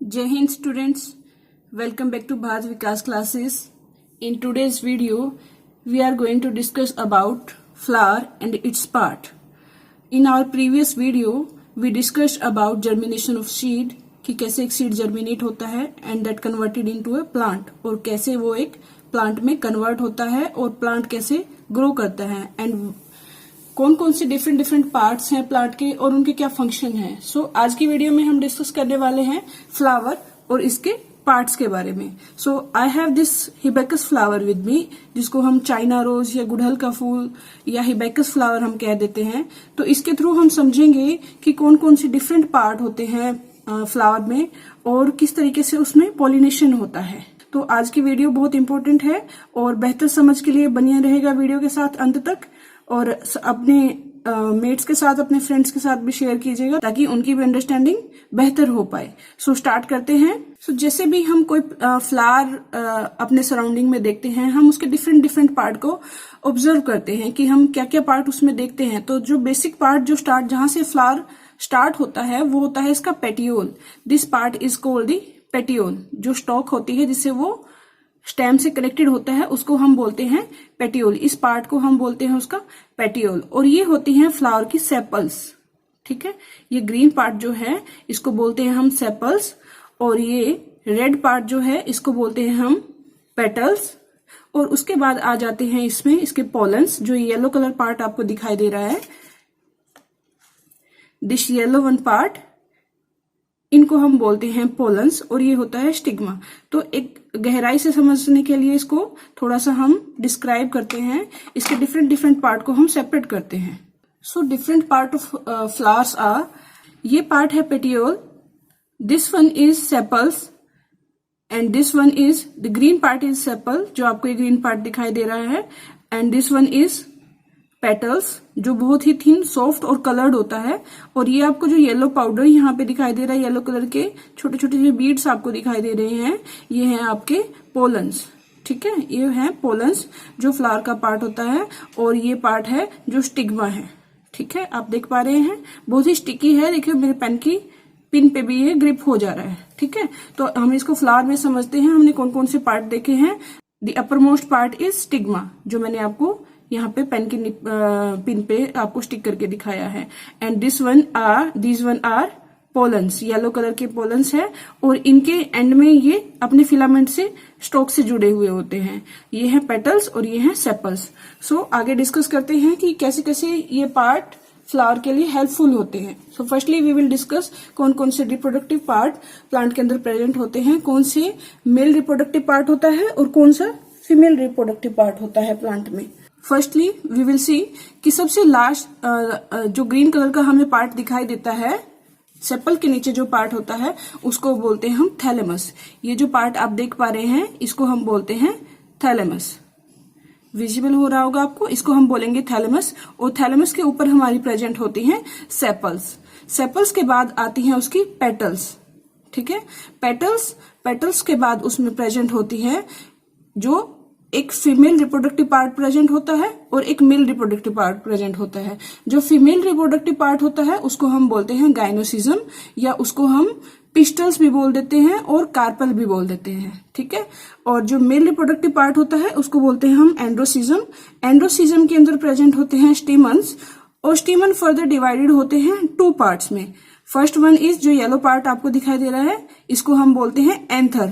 Jai Hind students, welcome back to Bharat Vikas classes. In today's video, we are going to discuss about flower and its part. In our previous video, we discussed about germination of seed, कि कैसे एक seed germinate होता है and that converted into a plant, और कैसे वो एक plant में कन्वर्ट होता है और प्लांट कैसे ग्रो करता है एंड कौन कौन से डिफरेंट पार्ट्स हैं प्लांट के और उनके क्या फंक्शन है. सो आज की वीडियो में हम डिस्कस करने वाले हैं फ्लावर और इसके पार्ट्स के बारे में. So I have this hibiscus flower with me, जिसको हम चाइना रोज या गुड़हल का फूल या हिबेकस फ्लावर हम कह देते हैं. तो इसके थ्रू हम समझेंगे कि कौन कौन से डिफरेंट पार्ट होते हैं फ्लावर में और किस तरीके से उसमें पॉलिनेशन होता है. तो आज की वीडियो बहुत इंपॉर्टेंट है और बेहतर समझ के लिए बनिए रहेगा वीडियो के साथ अंत तक, और अपने मेट्स के साथ, अपने फ्रेंड्स के साथ भी शेयर कीजिएगा ताकि उनकी भी अंडरस्टैंडिंग बेहतर हो पाए. सो स्टार्ट करते हैं. सो जैसे भी हम कोई फ्लावर अपने सराउंडिंग में देखते हैं, हम उसके डिफरेंट पार्ट को ऑब्जर्व करते हैं कि हम क्या क्या पार्ट उसमें देखते हैं. तो जो बेसिक पार्ट जो जहां से फ्लावर स्टार्ट होता है वो होता है इसका petiole. This part is called the petiole. जो स्टॉक होती है जिससे वो स्टेम से कनेक्टेड होता है उसको हम बोलते हैं पेटियोल. इस पार्ट को हम बोलते हैं उसका पेटियोल. और ये होती हैं फ्लावर की सेपल्स. ठीक है, ये ग्रीन पार्ट जो है इसको बोलते हैं हम सेपल्स, और ये रेड पार्ट जो है इसको बोलते हैं हम पेटल्स. और उसके बाद आ जाते हैं इसमें इसके पोलन्स. जो येलो कलर पार्ट आपको दिखाई दे रहा है, दिस येलो वन पार्ट, इनको हम बोलते हैं पोलन्स, और ये होता है स्टिग्मा. तो एक गहराई से समझने के लिए इसको थोड़ा सा हम डिस्क्राइब करते हैं. इसके डिफरेंट पार्ट को हम सेपरेट करते हैं. So different part of flowers are, ये पार्ट है petiole, this one is sepals, and this one is the green part is sepal, जो आपको ये ग्रीन पार्ट दिखाई दे रहा है, and this one is petals, जो बहुत ही थिन, सॉफ्ट और कलर्ड होता है. और ये आपको जो येलो पाउडर यहाँ पे दिखाई दे रहा है, येलो कलर के छोटे छोटे जो बीड्स आपको दिखाई दे रहे हैं, ये हैं आपके पोलन्स. ठीक है, ये हैं पोलन्स जो फ्लावर का पार्ट होता है. और ये पार्ट है जो स्टिग्मा है. ठीक है, आप देख पा रहे हैं बहुत ही स्टिकी है. देखिए मेरे पेन की पिन पे भी ये ग्रिप हो जा रहा है. ठीक है, तो हम इसको फ्लावर में समझते हैं. हमने कौन कौन से पार्ट देखे हैं. The upper most part is stigma, जो मैंने आपको यहाँ पे पेन की पिन पे आपको स्टिक करके दिखाया है. And this one are pollens, yellow colour के पोलन्स है, और इनके एंड में ये अपने फिलामेंट से स्टॉक से जुड़े हुए होते हैं. ये हैं पेटल्स और ये हैं सेपल्स. सो आगे डिस्कस करते हैं कि कैसे कैसे ये पार्ट फ्लावर के लिए हेल्पफुल होते हैं. So firstly we will discuss कौन कौन से रिप्रोडक्टिव पार्ट प्लांट के अंदर प्रेजेंट होते हैं, कौन से मेल रिप्रोडक्टिव पार्ट होता है और कौन सा फीमेल रिप्रोडक्टिव पार्ट होता है प्लांट में. फर्स्टली वी विल सी कि सबसे लास्ट जो ग्रीन कलर का हमें पार्ट दिखाई देता है, सेपल के नीचे जो पार्ट होता है उसको बोलते हैं हम थैलेमस. ये जो पार्ट आप देख पा रहे हैं इसको हम बोलते हैं थैलेमस. विजिबल हो रहा होगा आपको, इसको हम बोलेंगे थैलेमस. और थैलेमस के ऊपर हमारी प्रेजेंट होती हैं सेपल्स. सेपल्स के बाद आती हैं उसकी पेटल्स. ठीक है, पेटल्स के बाद उसमें प्रेजेंट होती है जो एक फीमेल रिप्रोडक्टिव पार्ट प्रेजेंट होता है और एक मेल रिप्रोडक्टिव पार्ट प्रेजेंट होता है. जो फीमेल रिप्रोडक्टिव पार्ट होता है उसको हम बोलते हैं गाइनोसिज्म, या उसको हम पिस्टल्स भी बोल देते हैं और कार्पल भी बोल देते हैं. ठीक है, और जो मेल रिप्रोडक्टिव पार्ट होता है उसको बोलते हैं हम एंड्रोसिज्म. एंड्रोसिज्म के अंदर प्रेजेंट होते हैं स्टीमन्स, और स्टीमन फर्दर डिवाइडेड होते हैं 2 पार्ट्स में. फर्स्ट वन इज जो येलो पार्ट आपको दिखाई दे रहा है, इसको हम बोलते हैं एंथर.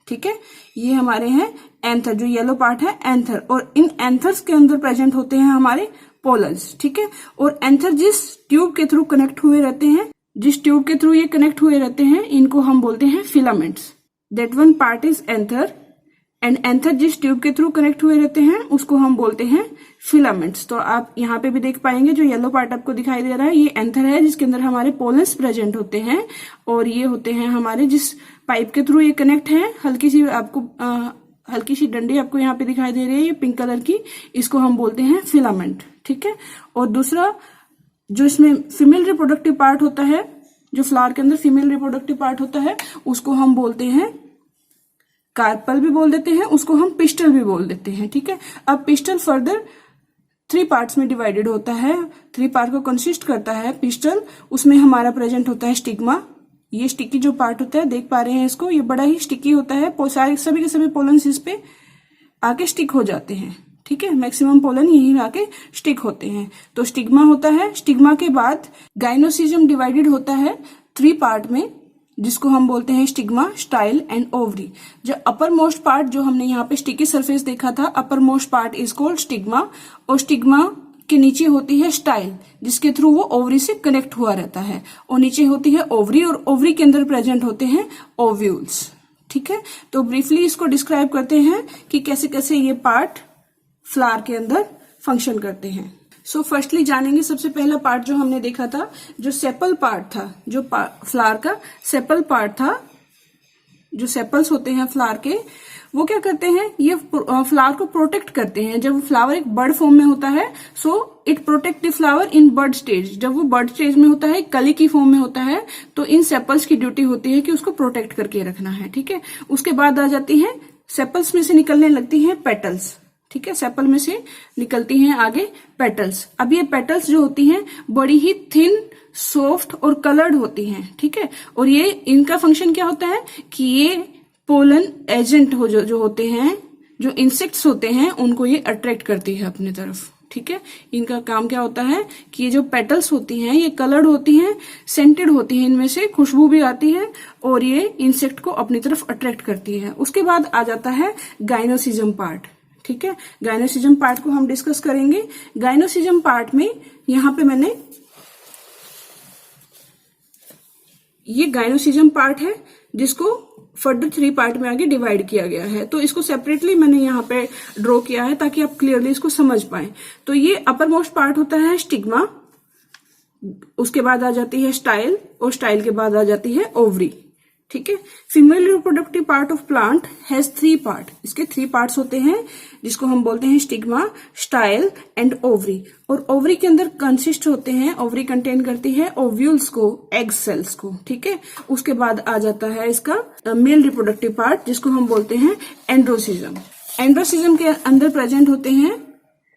ठीक है, ये हमारे हैं एंथर, जो येलो पार्ट है एंथर. और इन एंथर्स के अंदर प्रेजेंट होते हैं हमारे पोलन्स. ठीक है, और एंथर जिस ट्यूब के थ्रू कनेक्ट हुए रहते हैं, जिस ट्यूब के थ्रू ये कनेक्ट हुए रहते हैं, इनको हम बोलते हैं filaments. That one part is anther, and anther जिस ट्यूब के थ्रू कनेक्ट हुए रहते हैं उसको हम बोलते हैं फिलामेंट्स. तो आप यहाँ पे भी देख पाएंगे जो येलो पार्ट आपको दिखाई दे रहा है, ये एंथर है जिसके अंदर हमारे पोलन्स प्रेजेंट होते हैं. और ये होते हैं हमारे जिस पाइप के थ्रू ये कनेक्ट है. हल्की सी डंडी आपको यहाँ पे दिखाई दे रही है, ये पिंक कलर की, इसको हम बोलते हैं फिलामेंट. ठीक है, और दूसरा जो इसमें फीमेल रिप्रोडक्टिव पार्ट होता है, जो फ्लावर के अंदर फीमेल रिप्रोडक्टिव पार्ट होता है, उसको हम बोलते हैं कार्पल भी बोल देते हैं, उसको हम पिस्टल भी बोल देते हैं. ठीक है, अब पिस्टल फर्दर 3 पार्ट्स में डिवाइडेड होता है. 3 पार्ट को कंसिस्ट करता है पिस्टल. उसमें हमारा प्रेजेंट होता है स्टिग्मा, ये स्टिकी जो पार्ट होता है, देख पा रहे हैं इसको, ये बड़ा ही स्टिकी होता है। सभी के सभी पोलन्स इस पे आके स्टिक हो जाते हैं, ठीक है। मैक्सिमम पोलन यहीं आके स्टिक होते हैं। तो स्टिग्मा होता है। स्टिग्मा के बाद गाइनोसिजम डिवाइडेड होता है 3 पार्ट में, जिसको हम बोलते हैं स्टिग्मा, स्टाइल एंड ओवरी। जो अपर मोस्ट पार्ट जो हमने यहाँ पे स्टिकी सरफेस देखा था, upper most part is called stigma, और स्टिग्मा के नीचे होती है स्टाइल, जिसके थ्रू वो ओवरी से कनेक्ट हुआ रहता है, और नीचे होती है ओवरी, और ओवरी के अंदर प्रेजेंट होते हैं ओव्यूल्स, ठीक है। तो ब्रीफली इसको डिस्क्राइब करते हैं कि कैसे कैसे ये पार्ट फ्लावर के अंदर फंक्शन करते हैं। सो फर्स्टली जानेंगे सबसे पहला पार्ट जो हमने देखा था, जो सेपल पार्ट था, जो फ्लावर का सेपल पार्ट था, जो सेपल्स होते हैं फ्लावर के, वो क्या करते हैं, ये फ्लावर को प्रोटेक्ट करते हैं। जब फ्लावर एक बर्ड फॉर्म में होता है, so it protect the flower in bud stage. जब वो बर्ड स्टेज में होता है, कली की फॉर्म में होता है, तो इन सेपल्स की ड्यूटी होती है कि उसको प्रोटेक्ट करके रखना है, ठीक है। उसके बाद आ जाती है, सेपल्स में से निकलने लगती हैं पेटल्स, ठीक है। सेपल में से निकलती हैं आगे पेटल्स। अब ये पेटल्स जो होती हैं बड़ी ही थिन, सॉफ्ट और कलर्ड होती हैं, ठीक है। और ये इनका फंक्शन क्या होता है कि ये पोलन एजेंट हो जो होते हैं, जो इंसेक्ट्स होते हैं, उनको ये अट्रैक्ट करती है अपनी तरफ, ठीक है। इनका काम क्या होता है कि ये जो पेटल्स होती हैं ये कलर्ड होती हैं, सेंटेड होती हैं, इनमें से खुशबू भी आती है, और ये इंसेक्ट को अपनी तरफ अट्रैक्ट करती है। उसके बाद आ जाता है गाइनोसिजम पार्ट, ठीक है। गाइनोसिजम पार्ट को हम डिस्कस करेंगे। गाइनोसिजम पार्ट में यहां पे मैंने ये गाइनोसिजम पार्ट है, जिसको फर्दर 3 पार्ट में आगे डिवाइड किया गया है। तो इसको सेपरेटली मैंने यहाँ पे ड्रॉ किया है ताकि आप क्लियरली इसको समझ पाए। तो ये अपर मोस्ट पार्ट होता है स्टिग्मा, उसके बाद आ जाती है स्टाइल, और स्टाइल के बाद आ जाती है ओवरी, ठीक है। Female reproductive part of plant has 3 part. इसके 3 पार्ट्स होते हैं, जिसको हम बोलते हैं स्टिग्मा, स्टाइल एंड ओवरी। और ओवरी के अंदर कंसिस्ट होते हैं, ओवरी कंटेन करती है ओव्यूल्स को, एग सेल्स को, ठीक है। उसके बाद आ जाता है इसका मेल रिप्रोडक्टिव पार्ट, जिसको हम बोलते हैं एंड्रोसिजम। एंड्रोसिजम के अंदर प्रेजेंट होते हैं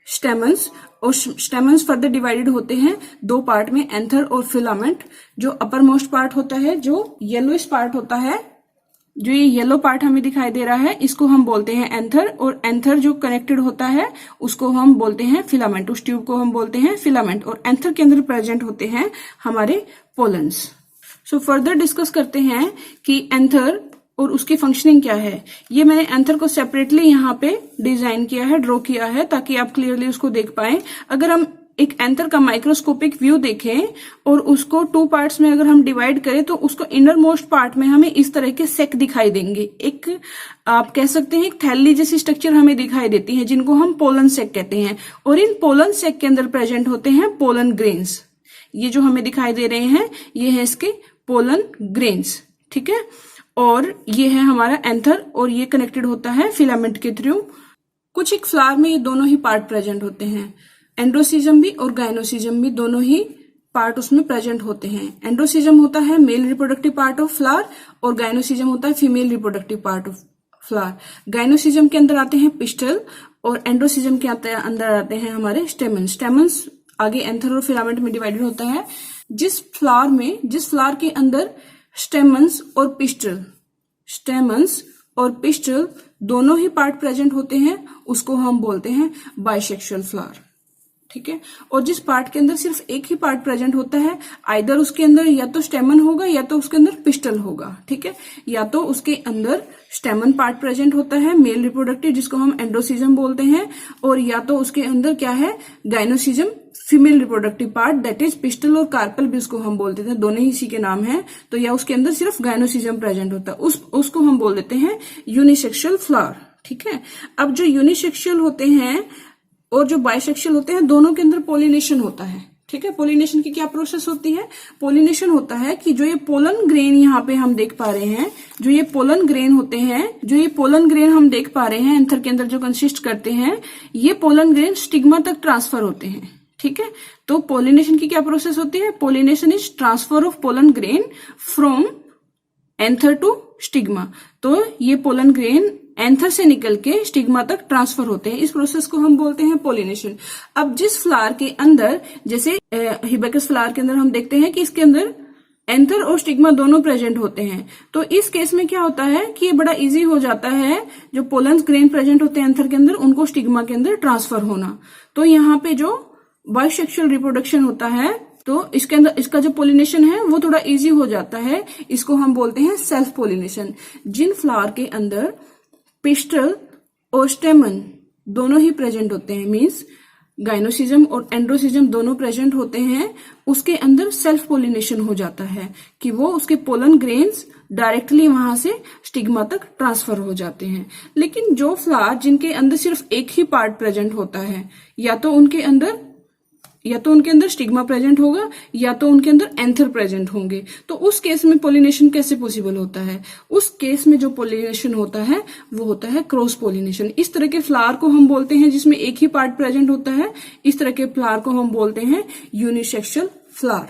स्टेमन्स, और स्टेमन्स फर्दर डिवाइडेड होते हैं 2 पार्ट में, एंथर और फिलामेंट। जो अपर मोस्ट पार्ट होता है, जो येलोइश पार्ट होता है, जो ये येलो पार्ट हमें दिखाई दे रहा है, इसको हम बोलते हैं एंथर, और एंथर जो कनेक्टेड होता है उसको हम बोलते हैं फिलामेंट। उस ट्यूब को हम बोलते हैं फिलामेंट, और एंथर के अंदर प्रेजेंट होते हैं हमारे पोलन्स। सो फर्दर डिस्कस करते हैं कि एंथर और उसकी फंक्शनिंग क्या है। ये मैंने एंथर को सेपरेटली यहाँ पे डिजाइन किया है, ड्रॉ किया है, ताकि आप क्लियरली उसको देख पाएं। अगर हम एक एंथर का माइक्रोस्कोपिक व्यू देखें और उसको 2 पार्ट्स में अगर हम डिवाइड करें, तो उसको इनर मोस्ट पार्ट में हमें इस तरह के सेक दिखाई देंगे। एक आप कह सकते हैं एक थैली जैसी स्ट्रक्चर हमें दिखाई देती है, जिनको हम पोलन सेक कहते हैं। और इन पोलन सेक के अंदर प्रेजेंट होते हैं पोलन ग्रेन्स। ये जो हमें दिखाई दे रहे हैं, ये है इसके पोलन ग्रेन्स, ठीक है। और ये है हमारा एंथर, और ये कनेक्टेड होता है फिलामेंट के थ्रू। कुछ एक फ्लावर में ये दोनों ही पार्ट प्रेजेंट होते हैं, एंड्रोसिजम भी और गाइनोसिजम भी, दोनों ही पार्ट उसमें प्रेजेंट होते हैं। एंड्रोसिजम होता है male reproductive part of flower, और गाइनोसिजम होता है female reproductive part of flower. Gynoecium के अंदर आते हैं पिस्टल, और एंड्रोसिजम के अंदर आते हैं हमारे स्टेमन्स। स्टेमन्स आगे एंथर और फिलामेंट में डिवाइडेड होता है। जिस फ्लावर के अंदर स्टेमन्स और पिस्टल दोनों ही पार्ट प्रेजेंट होते हैं, उसको हम बोलते हैं बाइसेक्सुअल फ्लावर, ठीक है। और जिस पार्ट के अंदर सिर्फ एक ही पार्ट प्रेजेंट होता है, आइदर उसके अंदर या तो स्टेमन होगा या तो उसके अंदर पिस्टल होगा, ठीक है। या तो उसके अंदर स्टेमन पार्ट प्रेजेंट होता है मेल रिप्रोडक्टिव, जिसको हम एंड्रोसिजम बोलते हैं, और या तो उसके अंदर क्या है gynoecium female reproductive part, that is pistil और कार्पल भी उसको हम बोलते थे, दोनों ही इसी के नाम है। तो या उसके अंदर सिर्फ गाइनोसिजम प्रेजेंट होता है, उसको हम बोल देते हैं यूनिसेक्सुअल फ्लावर, ठीक है। अब जो यूनिसेक्सुअल होते हैं और जो बाइसेक्सुअल होते हैं, दोनों के अंदर पोलिनेशन होता है, ठीक है। पोलिनेशन की क्या प्रोसेस होती है? पोलिनेशन होता है कि जो ये पोलन ग्रेन यहाँ पे हम देख पा रहे हैं, जो ये पोलन ग्रेन होते हैं, जो ये पोलन ग्रेन हम देख पा रहे हैं एंथर के अंदर जो कंसिस्ट करते हैं, ये पोलन ग्रेन स्टिग्मा तक ट्रांसफर होते हैं, ठीक है। तो पोलिनेशन की क्या प्रोसेस होती है? Pollination is transfer of pollen grain from anther to stigma. तो ये पोलन ग्रेन एंथर से निकल के स्टिग्मा तक ट्रांसफर होते हैं, इस प्रोसेस को हम बोलते हैं पोलिनेशन। अब जिस फ्लावर के अंदर, जैसे हिबिस्कस फ्लावर के अंदर हम देखते हैं कि इसके अंदर एंथर और स्टिग्मा दोनों प्रेजेंट होते हैं। तो इस केस में क्या होता है कि ये बड़ा इजी हो जाता है, जो पोलन ग्रेन प्रेजेंट होते हैं एंथर के अंदर, उनको स्टिग्मा के अंदर ट्रांसफर होना। तो यहाँ पे जो बाइसेक्सुअल रिप्रोडक्शन होता है, तो इसके अंदर इसका जो पोलिनेशन है वो थोड़ा इजी हो जाता है। इसको हम बोलते हैं सेल्फ पोलिनेशन। जिन फ्लावर के अंदर पिस्टल और स्टेमन दोनों ही प्रेजेंट होते हैं, मीन्स गाइनोसिज्म और एंड्रोसिज्म दोनों प्रेजेंट होते हैं, उसके अंदर सेल्फ पोलिनेशन हो जाता है कि वो उसके पोलन ग्रेन्स डायरेक्टली वहां से स्टिग्मा तक ट्रांसफर हो जाते हैं। लेकिन जो फ्लावर जिनके अंदर सिर्फ एक ही पार्ट प्रेजेंट होता है, या तो उनके अंदर स्टिग्मा प्रेजेंट होगा या तो उनके अंदर एंथर प्रेजेंट होंगे, तो उस केस में पोलिनेशन कैसे पॉसिबल होता है? उस केस में जो पोलिनेशन होता है वो होता है क्रॉस पोलिनेशन। इस तरह के फ्लावर को हम बोलते हैं जिसमें एक ही पार्ट प्रेजेंट होता है, इस तरह के फ्लावर को हम बोलते हैं यूनिसेक्सुअल फ्लावर।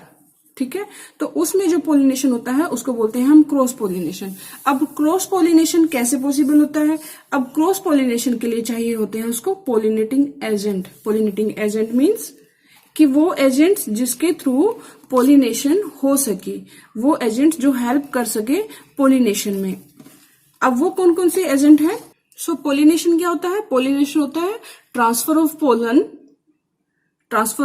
ठीक है, तो उसमें जो पोलिनेशन होता है उसको बोलते हैं हम क्रॉस पोलिनेशन। अब क्रॉस पोलिनेशन कैसे पॉसिबल होता है? अब क्रॉस पोलिनेशन के लिए चाहिए होते हैं उसको pollinating agent. Pollinating agent means कि वो एजेंट्स जिसके थ्रू पोलिनेशन हो सके, वो एजेंट्स जो हेल्प कर सके पोलिनेशन में। अब वो कौन कौन से एजेंट हैं? सो पोलिनेशन क्या होता है? पोलिनेशन होता है transfer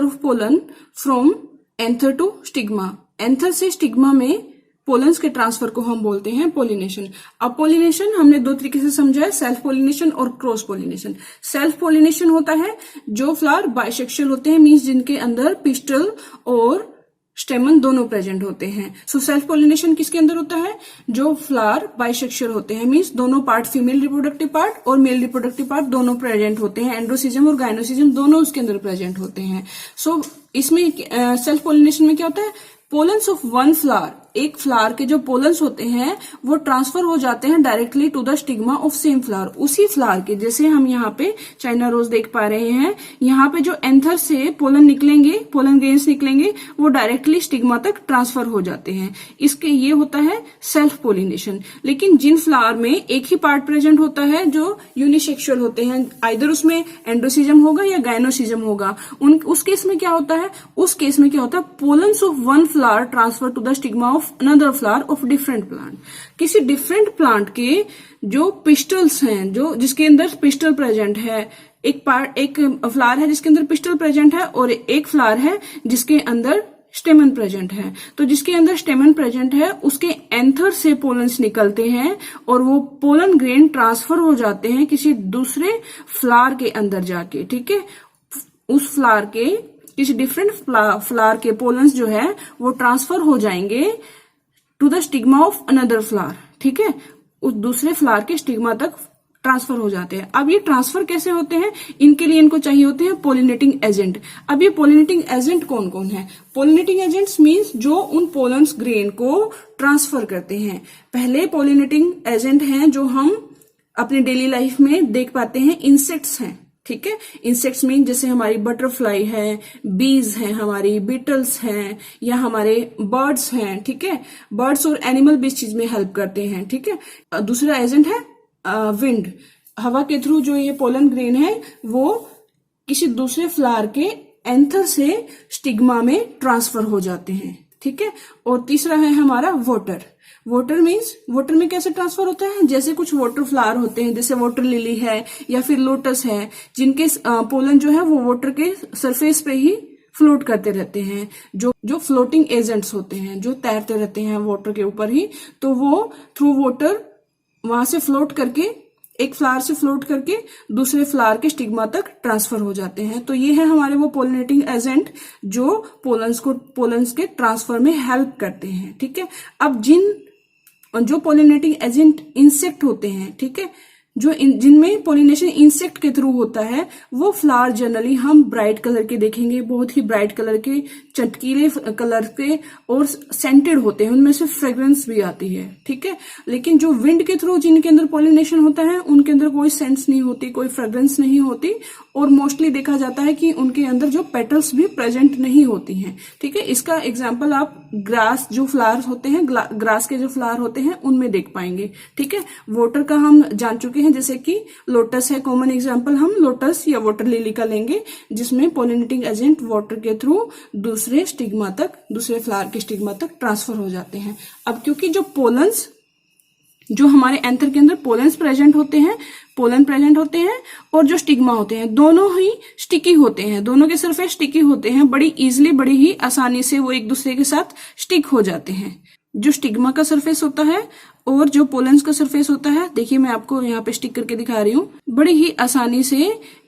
of pollen from anther to stigma. Anther से स्टिग्मा में पोलन्स के ट्रांसफर को हम बोलते हैं पोलिनेशन। अब पोलिनेशन हमने दो तरीके से समझा है, सेल्फ पोलिनेशन और क्रॉस पोलिनेशन। सेल्फ पोलिनेशन होता है जो फ्लावर बाइसेक्सुअल होते हैं, मीन्स जिनके अंदर पिस्टल और स्टेमन दोनों प्रेजेंट होते हैं। सो सेल्फ पोलिनेशन किसके अंदर होता है? जो फ्लावर बाइसेक्सुअल होते हैं, मीन्स दोनों पार्ट, फीमेल रिप्रोडक्टिव पार्ट और मेल रिप्रोडक्टिव पार्ट दोनों प्रेजेंट होते हैं। एंड्रोसिज्म और गाइनोसिज्म दोनों उसके अंदर प्रेजेंट होते हैं। सो इसमें सेल्फ पोलिनेशन में क्या होता है? पोलन्स ऑफ वन फ्लावर, एक फ्लावर के जो पोलन्स होते हैं वो ट्रांसफर हो जाते हैं directly to the stigma of same flower. उसी फ्लावर के, जैसे हम यहाँ पे चाइना रोज देख पा रहे हैं, यहाँ पे जो एंथर से पोलन निकलेंगे, पोलन ग्रेन्स निकलेंगे, वो डायरेक्टली स्टिग्मा तक ट्रांसफर हो जाते हैं। इसके ये होता है सेल्फ पोलिनेशन। लेकिन जिन फ्लावर में एक ही पार्ट प्रेजेंट होता है, जो यूनिसेक्सुअल होते हैं, आइदर उसमें एंड्रोसिज्म होगा या गाइनोसिज्म होगा, उस केस में क्या होता है? उस केस में क्या होता है? Pollens of one flower transfer to the stigma of another flower of different plant. किसी डिफरेंट प्लांट के जो पिस्टल्स हैं, जो जिसके अंदर पिस्टल प्रेजेंट है, एक फ्लावर है जिसके अंदर पिस्टल प्रेजेंट है और एक फ्लावर है जिसके अंदर स्टेमन प्रेजेंट है। तो जिसके अंदर स्टेमन प्रेजेंट है उसके एंथर से पोलन्स निकलते हैं और वो पोलन ग्रेन ट्रांसफर हो जाते हैं किसी दूसरे फ्लावर के अंदर जाके। ठीक है, उस फ्लावर के किसी डिफरेंट फ्लावर के पोलन्स जो है वो ट्रांसफर हो जाएंगे to the stigma of another flower. ठीक है, उस दूसरे फ्लावर के स्टिग्मा तक ट्रांसफर हो जाते हैं। अब ये ट्रांसफर कैसे होते हैं? इनके लिए इनको चाहिए होते हैं पोलिनेटिंग एजेंट। अब ये पोलिनेटिंग एजेंट कौन कौन है? पोलिनेटिंग एजेंट्स मीन्स जो उन पोलन्स ग्रेन को ट्रांसफर करते हैं। पहले पोलिनेटिंग एजेंट हैं जो हम अपने डेली लाइफ में देख पाते हैं, इंसेक्ट्स हैं। ठीक है, इंसेक्ट्स मीन जैसे हमारी बटरफ्लाई है, बीज हैं, हमारी बीटल्स हैं, या हमारे बर्ड्स हैं। ठीक है, बर्ड्स और एनिमल भी इस चीज में हेल्प करते हैं। ठीक है, दूसरा एजेंट है विंड। हवा के थ्रू जो ये पोलन ग्रेन है वो किसी दूसरे फ्लावर के एंथर से स्टिग्मा में ट्रांसफर हो जाते हैं। ठीक है, और तीसरा है हमारा वाटर। वाटर मीन्स वाटर में कैसे ट्रांसफर होता है? जैसे कुछ वाटर फ्लावर होते हैं, जैसे वाटर लिली है या फिर लोटस है, जिनके पोलन जो है वो वाटर के सरफेस पे ही फ्लोट करते रहते हैं। जो फ्लोटिंग एजेंट्स होते हैं, जो तैरते रहते हैं वाटर के ऊपर ही, तो वो थ्रू वाटर वहां से फ्लोट करके, एक फ्लावर से फ्लोट करके दूसरे फ्लावर के स्टिग्मा तक ट्रांसफर हो जाते हैं। तो ये है हमारे वो पोलिनेटिंग एजेंट जो पोलन्स के ट्रांसफर में हेल्प करते हैं। ठीक है, अब जो पोलिनेटिंग एजेंट इंसेक्ट होते हैं, ठीक है, जिनमें पोलिनेशन इंसेक्ट के थ्रू होता है, वो फ्लावर जनरली हम ब्राइट कलर के देखेंगे, बहुत ही ब्राइट कलर के, चटकीले कलर के और सेंटेड होते हैं, उनमें से फ्रेग्रेंस भी आती है। ठीक है, लेकिन जो विंड के थ्रू जिनके अंदर पोलिनेशन होता है उनके अंदर कोई सेंस नहीं होती, कोई फ्रेग्रेंस नहीं होती, और मोस्टली देखा जाता है कि उनके अंदर जो पेटल्स भी प्रेजेंट नहीं होती हैं। ठीक है, इसका एग्जाम्पल आप ग्रास जो फ्लावर्स होते हैं, ग्रास के जो फ्लावर होते हैं उनमें देख पाएंगे। ठीक है, वाटर का हम जान चुके सकते हैं, जैसे कि लोटस है कॉमन एग्जांपल, हम लोटस या वाटर लिली का लेंगे, जिसमें पोलिनेटिंग एजेंट वाटर के थ्रू दूसरे स्टिग्मा तक, दूसरे फ्लावर के स्टिग्मा तक ट्रांसफर हो जाते हैं। अब क्योंकि जो पोलन्स, जो हमारे एंथर के अंदर पोलन्स प्रेजेंट होते हैं, पोलन प्रेजेंट होते हैं, और जो स्टिग्मा होते हैं, दोनों ही स्टिकी होते हैं, दोनों के सरफेस स्टिकी होते हैं, बड़ी इजीली, बड़ी ही आसानी से वो एक दूसरे के साथ स्टिक हो जाते हैं। जो स्टिग्मा का सरफेस होता है और जो पोलन्स का सरफेस होता है, देखिए मैं आपको यहाँ पे स्टिक करके दिखा रही हूँ, बड़ी ही आसानी से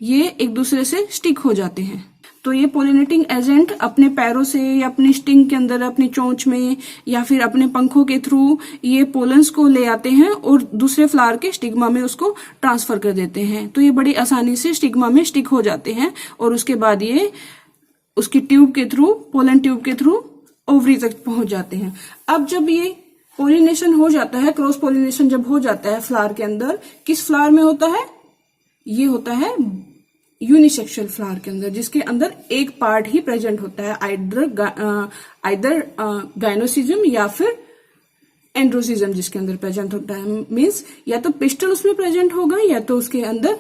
ये एक दूसरे से स्टिक हो जाते हैं। तो ये पोलिनेटिंग एजेंट अपने पैरों से या अपने स्टिंग के अंदर, अपनी चोंच में या फिर अपने पंखों के थ्रू ये पोलन्स को ले आते हैं और दूसरे फ्लावर के स्टिग्मा में उसको ट्रांसफर कर देते हैं। तो ये बड़ी आसानी से स्टिग्मा में स्टिक हो जाते हैं और उसके बाद ये उसकी ट्यूब के थ्रू, पोलन ट्यूब के थ्रू ओवरी तक पहुंच जाते हैं। अब जब ये पोलिनेशन हो जाता है, क्रॉस पोलिनेशन जब हो जाता है फ्लावर के अंदर, किस फ्लावर में होता है? ये होता है यूनिसेक्सुअल फ्लावर के अंदर, जिसके अंदर एक पार्ट ही प्रेजेंट होता है, आइदर गाइनोसिज्म या फिर एंड्रोसिज्म, जिसके अंदर प्रेजेंट होता है। मीन्स या तो पिस्टल उसमें प्रेजेंट होगा या तो उसके अंदर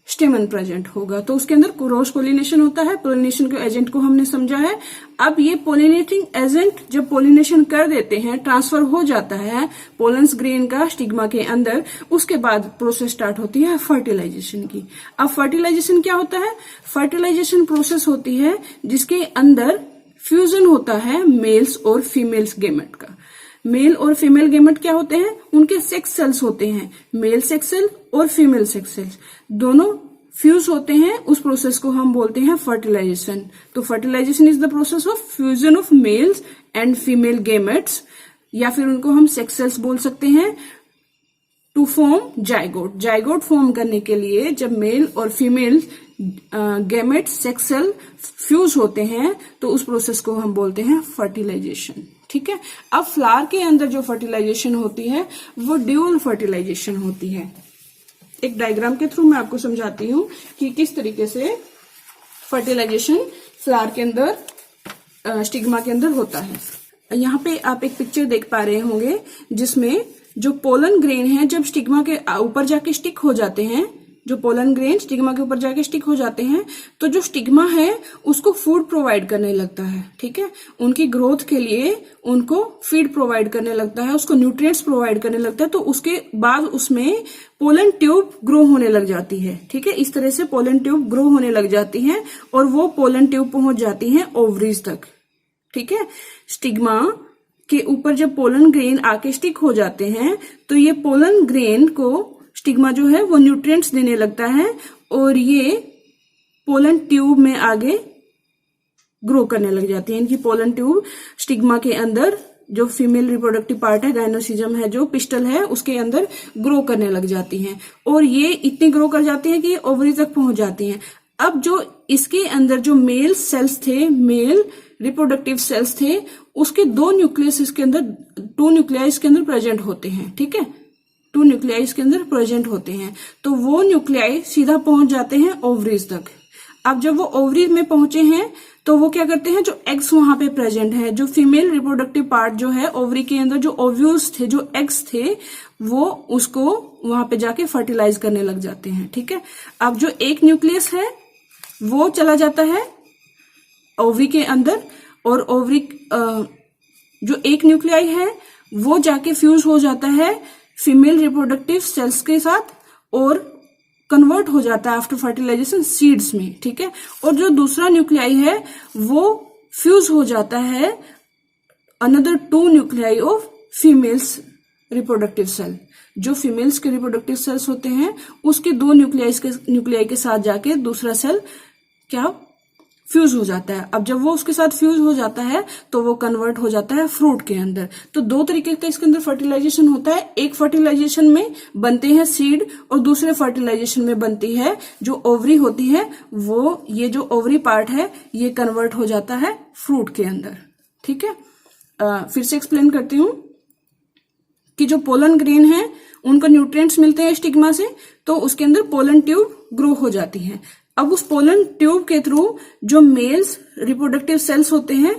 स्टेमन प्रेजेंट होगा। तो उसके अंदर क्रॉस पोलिनेशन होता है। पोलिनेशन के एजेंट को हमने समझा है। अब ये पोलिनेटिंग एजेंट जब पोलिनेशन कर देते हैं, ट्रांसफर हो जाता है पोलन्स ग्रेन का स्टिग्मा के अंदर, उसके बाद प्रोसेस स्टार्ट होती है फर्टिलाइजेशन की। अब फर्टिलाइजेशन क्या होता है? फर्टिलाइजेशन प्रोसेस होती है जिसके अंदर फ्यूजन होता है मेल्स और फीमेल्स गेमेट का। मेल और फीमेल गेमेट क्या होते हैं? उनके सेक्स सेल्स होते हैं, मेल सेक्स सेल और फीमेल सेक्स सेल्स, दोनों फ्यूज होते हैं। उस प्रोसेस को हम बोलते हैं फर्टिलाइजेशन। तो fertilisation is the process of fusion of males and female gametes, या फिर उनको हम सेक्स सेल्स बोल सकते हैं, to form zygote. Zygote form करने के लिए जब मेल और female gamete sex cell fuse होते हैं तो उस प्रोसेस को हम बोलते हैं फर्टिलाइजेशन। ठीक है। अब फ्लावर के अंदर जो फर्टिलाइजेशन होती है वो ड्यूअल फर्टिलाइजेशन होती है। एक डायग्राम के थ्रू मैं आपको समझाती हूँ कि किस तरीके से फर्टिलाइजेशन फ्लावर के अंदर, स्टिग्मा के अंदर होता है। यहाँ पे आप एक पिक्चर देख पा रहे होंगे जिसमें जो पोलन ग्रेन है जब स्टिग्मा के ऊपर जाके स्टिक हो जाते हैं, जो पोलन ग्रेन स्टिग्मा के ऊपर जाके स्टिक हो जाते हैं, तो जो स्टिग्मा है उसको फूड प्रोवाइड करने लगता है। ठीक है। उनकी ग्रोथ के लिए उनको फीड प्रोवाइड करने लगता है, उसको न्यूट्रिएंट्स प्रोवाइड करने लगता है। तो उसके बाद उसमें पोलन ट्यूब ग्रो होने लग जाती है। ठीक है। इस तरह से पोलन ट्यूब ग्रो होने लग जाती है और वो पोलन ट्यूब पहुंच जाती है ओवरीज तक। ठीक है। स्टिग्मा के ऊपर जब पोलन ग्रेन आके स्टिक हो जाते हैं तो ये पोलन ग्रेन को स्टिग्मा जो है वो न्यूट्रिएंट्स देने लगता है और ये पोलन ट्यूब में आगे ग्रो करने लग जाती है। इनकी पोलन ट्यूब स्टिग्मा के अंदर, जो फीमेल रिप्रोडक्टिव पार्ट है, गाइनोसिज्म है, जो पिस्टल है, उसके अंदर ग्रो करने लग जाती हैं और ये इतनी ग्रो कर जाती है कि ये ओवरी तक पहुंच जाती हैं। अब जो इसके अंदर जो मेल सेल्स थे, मेल रिप्रोडक्टिव सेल्स थे, उसके दो न्यूक्लियस इसके अंदर, 2 न्यूक्लियाई इसके अंदर प्रेजेंट होते हैं। ठीक है। 2 न्यूक्लियाई इसके अंदर प्रेजेंट होते हैं। तो वो न्यूक्लियाई सीधा पहुंच जाते हैं ओवरीज तक। अब जब वो ओवरीज में पहुंचे हैं तो वो क्या करते हैं, जो एग्स वहां पे प्रेजेंट है, जो फीमेल रिप्रोडक्टिव पार्ट जो है ओवरी के अंदर, जो ओव्यूल्स थे, जो एग्स थे, वो उसको वहां पे जाके फर्टिलाइज करने लग जाते हैं। ठीक है। अब जो एक न्यूक्लियस है वो चला जाता है ओवरी के अंदर और ओवरी जो एक न्यूक्लियाई है वो जाके फ्यूज हो जाता है फीमेल रिप्रोडक्टिव सेल्स के साथ और कन्वर्ट हो जाता है आफ्टर फर्टिलाइजेशन सीड्स में। ठीक है। और जो दूसरा न्यूक्लियाई है वो फ्यूज हो जाता है another 2 nuclei of females reproductive cell. जो फीमेल्स के रिप्रोडक्टिव सेल्स होते हैं उसके 2 न्यूक्लियाई के साथ जाके दूसरा सेल क्या फ्यूज हो जाता है। अब जब वो उसके साथ फ्यूज हो जाता है तो वो कन्वर्ट हो जाता है फ्रूट के अंदर। तो 2 तरीके का इसके अंदर फर्टिलाइजेशन होता है। एक फर्टिलाइजेशन में बनते हैं सीड और दूसरे फर्टिलाइजेशन में बनती है जो ओवरी होती है, वो ये जो ओवरी पार्ट है ये कन्वर्ट हो जाता है फ्रूट के अंदर। ठीक है। फिर से एक्सप्लेन करती हूँ कि जो पोलन ग्रेन है उनको न्यूट्रिएंट्स मिलते हैं स्टिग्मा से, तो उसके अंदर पोलन ट्यूब ग्रो हो जाती है। अब उस पोलन ट्यूब के थ्रू जो मेल्स रिप्रोडक्टिव सेल्स होते हैं,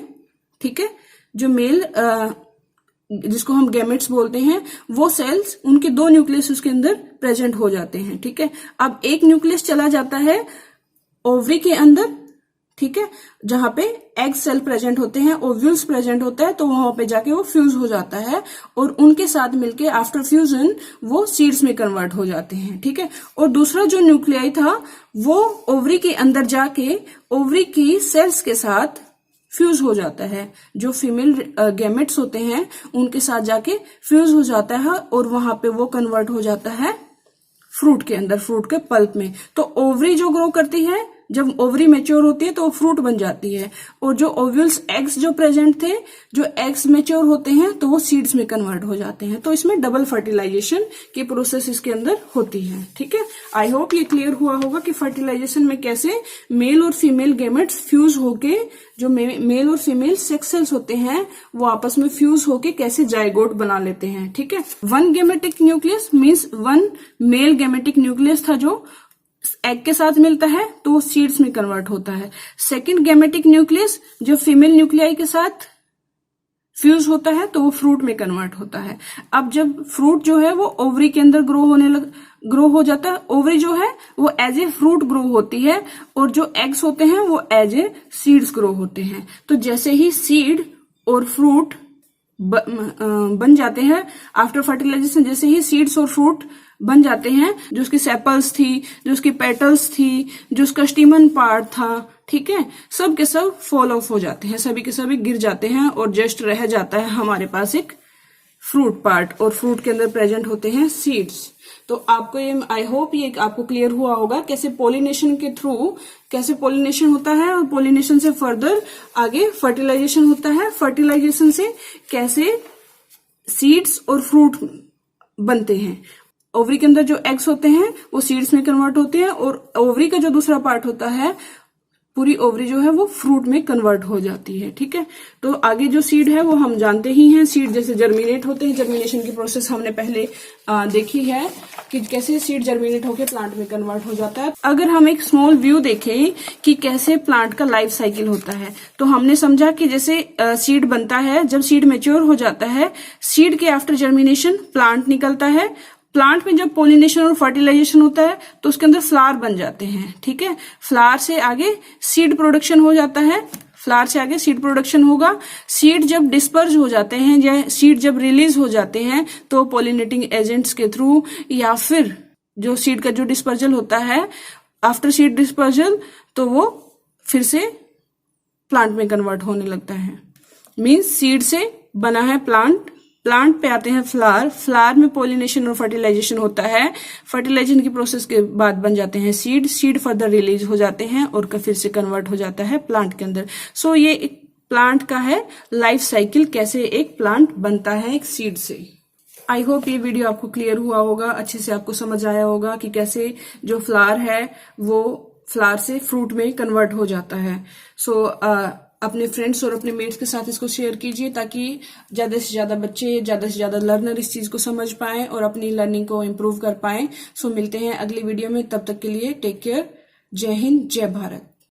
ठीक है, जो मेल जिसको हम गैमेट्स बोलते हैं, वो सेल्स उनके 2 न्यूक्लियस उसके अंदर प्रेजेंट हो जाते हैं। ठीक है, अब एक न्यूक्लियस चला जाता है ओवरी के अंदर, ठीक है, जहां पे एग सेल प्रेजेंट होते हैं, ओव्यूल्स प्रेजेंट होता है, तो वहां पे जाके वो फ्यूज हो जाता है और उनके साथ मिलके आफ्टर फ्यूजन वो सीड्स में कन्वर्ट हो जाते हैं। ठीक है, और दूसरा जो न्यूक्लियाई था वो ओवरी के अंदर जाके ओवरी की सेल्स के साथ फ्यूज हो जाता है, जो फीमेल गैमेट्स होते हैं उनके साथ जाके फ्यूज हो जाता है और वहां पे वो कन्वर्ट हो जाता है फ्रूट के अंदर, फ्रूट के पल्प में। तो ओवरी जो ग्रो करती है, जब ओवरी मैच्योर होती है तो वो फ्रूट बन जाती है, और जो ओव्यूल्स एग्स जो प्रेजेंट थे, जो एग्स मैच्योर होते हैं तो वो सीड्स में कन्वर्ट हो जाते हैं। तो इसमें डबल फर्टिलाइजेशन की प्रोसेस इसके अंदर होती है। ठीक है, आई होप ये क्लियर हुआ होगा कि फर्टिलाइजेशन में कैसे मेल और फीमेल गैमेट्स फ्यूज होके, जो मेल और फीमेल सेक्स सेल्स होते हैं वो आपस में फ्यूज होके कैसे जाइगोट बना लेते हैं। ठीक है, 1 gametic nucleus means 1 male gametic nucleus था जो एग के साथ मिलता है तो वो सीड्स में कन्वर्ट होता है। 2nd गैमेटिक न्यूक्लियस जो फीमेल न्यूक्लियाई के साथ फ्यूज होता है तो वो फ्रूट में कन्वर्ट होता है। अब जब फ्रूट जो है वो ओवरी के अंदर ग्रो हो जाता है, ओवरी जो है वो एज ए फ्रूट ग्रो होती है और जो एग्स होते हैं वो एज ए सीड्स ग्रो होते हैं। तो जैसे ही सीड और फ्रूट बन जाते हैं आफ्टर फर्टिलाइजेशन, जैसे ही सीड्स और फ्रूट बन जाते हैं, जो उसकी सेपल्स थी, जो उसकी पेटल्स थी, जो उसका स्टीमन पार्ट था, ठीक है, सब के सब फॉल ऑफ हो जाते हैं, सभी के सभी गिर जाते हैं और जस्ट रह जाता है हमारे पास एक फ्रूट पार्ट, और फ्रूट के अंदर प्रेजेंट होते हैं सीड्स। तो आपको ये, आई होप ये आपको क्लियर हुआ होगा कैसे पोलिनेशन के थ्रू कैसे पोलिनेशन होता है और पोलिनेशन से फर्दर आगे फर्टिलाइजेशन होता है, फर्टिलाइजेशन से कैसे सीड्स और फ्रूट बनते हैं। ओवरी के अंदर जो एग्स होते हैं वो सीड्स में कन्वर्ट होते हैं और ओवरी का जो दूसरा पार्ट होता है, पूरी ओवरी जो है वो फ्रूट में कन्वर्ट हो जाती है। ठीक है, तो आगे जो सीड है वो हम जानते ही हैं, सीड जैसे जर्मिनेट होते हैं, जर्मिनेशन की प्रोसेस हमने पहले देखी है कि कैसे सीड जर्मिनेट होकर प्लांट में कन्वर्ट हो जाता है। अगर हम एक स्मॉल व्यू देखें कि कैसे प्लांट का लाइफ साइकिल होता है, तो हमने समझा कि जैसे सीड बनता है, जब सीड मैच्योर हो जाता है, सीड के आफ्टर जर्मिनेशन प्लांट निकलता है, प्लांट में जब पोलिनेशन और फर्टिलाइजेशन होता है तो उसके अंदर फ्लावर बन जाते हैं। ठीक है, फ्लावर से आगे सीड प्रोडक्शन हो जाता है, फ्लावर से आगे सीड प्रोडक्शन होगा। सीड जब डिस्पर्ज हो जाते हैं या सीड जब रिलीज हो जाते हैं तो पोलिनेटिंग एजेंट्स के थ्रू या फिर जो सीड का जो डिस्पर्जल होता है आफ्टर सीड डिस्पर्जल, तो वो फिर से प्लांट में कन्वर्ट होने लगता है। मीन्स सीड से बना है प्लांट, प्लांट पे आते हैं फ्लावर, फ्लावर में पोलिनेशन और फर्टिलाइजेशन होता है, फर्टिलाइजेशन की प्रोसेस के बाद बन जाते हैं सीड, सीड फर्दर रिलीज हो जाते हैं और फिर से कन्वर्ट हो जाता है प्लांट के अंदर। सो ये एक प्लांट का है लाइफ साइकिल, कैसे एक प्लांट बनता है एक सीड से। आई होप ये वीडियो आपको क्लियर हुआ होगा, अच्छे से आपको समझ आया होगा कि कैसे जो फ्लावर है वो फ्लावर से फ्रूट में कन्वर्ट हो जाता है। सो अपने फ्रेंड्स और अपने मेट्स के साथ इसको शेयर कीजिए ताकि ज्यादा से ज्यादा बच्चे, ज्यादा से ज्यादा लर्नर इस चीज को समझ पाएं और अपनी लर्निंग को इम्प्रूव कर पाएं। सो मिलते हैं अगली वीडियो में, तब तक के लिए टेक केयर, जय हिंद, जय भारत।